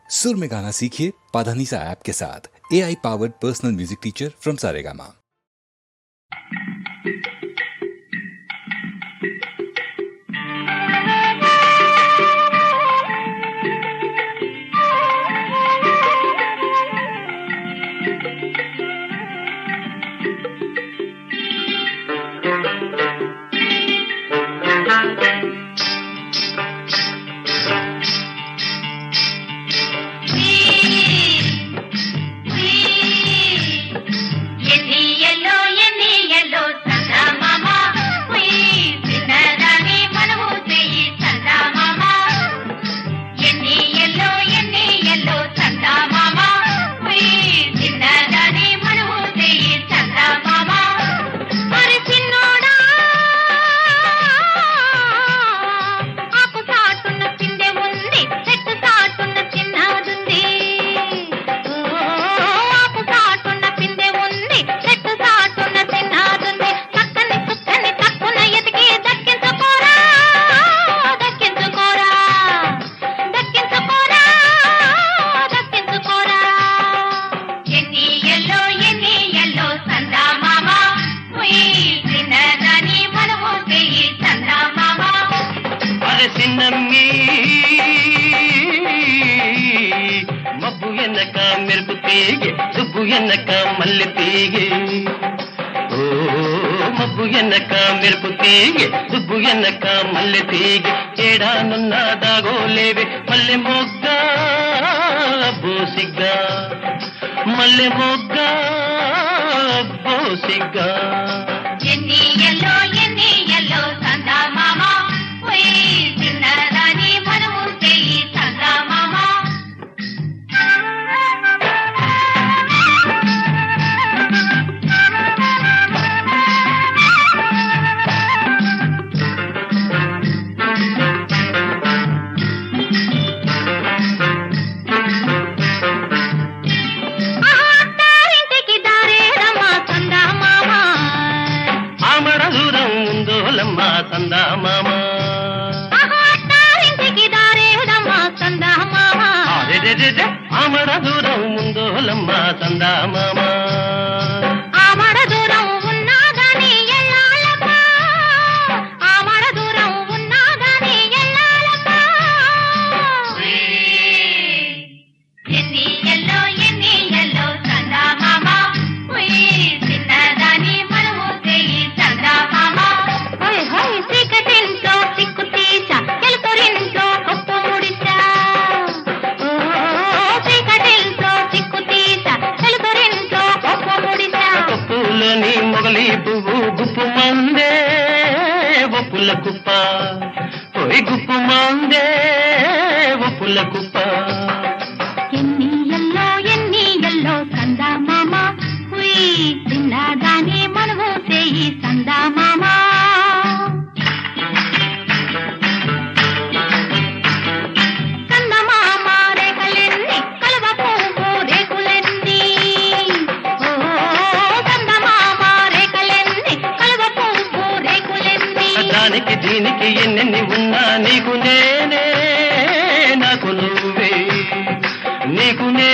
सुर में गाना सीखिए पाधानीसा ऐप के साथ। AI powered personal music teacher from Saregama. మబ్బు ఎనక మెరుపు తీగే సుబ్బు ఎనక మల్లె తీగే ఓ మబ్బు ఎనక మెరుపు తీగే సుబ్బు ఎనక మల్లె తీగే ఏడానున్న దాగోలేవే మల్లె మొగ్గ బోసిగ్గా మల్లె మొగ్గ బోసిగ్గా ఎన్ని ఎల్లో సందా మామ ఓయ్ చిన్నదాని మనము చేయి సందా మామ సందా మామ ఇంటికి దారేదమ్మా సందా మామ ఆమడ దూరం ముందోలమ్మ సందా మామ ఆమడ దూరం ఉన్నా గాని ఎల్లాలమ్మా ఆమడ దూరం ఉన్నా గాని ఎల్లాలమ్మా ఎన్ని ఎల్లో సందా మామ చిన్నదాని మనము చేయి సందా మామ చీకటింతో సిక్కు తీసా ఎలుతురింతో కొప్పు ముడిచా చీకటింతో సిక్కు తీసా ఎలుతురింతో కొప్పు ముడిచా కొప్పులని మొగలి పువ్వు గుప్పు మందే ఒప్పుల కుప్ప పోయి గుప్పు మందే ఒప్పుల కుప్ప ఎన్ని ఎల్లో సందా మామ చిన్నదాని మనము చేయి సందా మామ దానికి దీనికి ఎన్నెన్ని ఉన్నా నీకు నేనే నాకు నువ్వే నీకు నే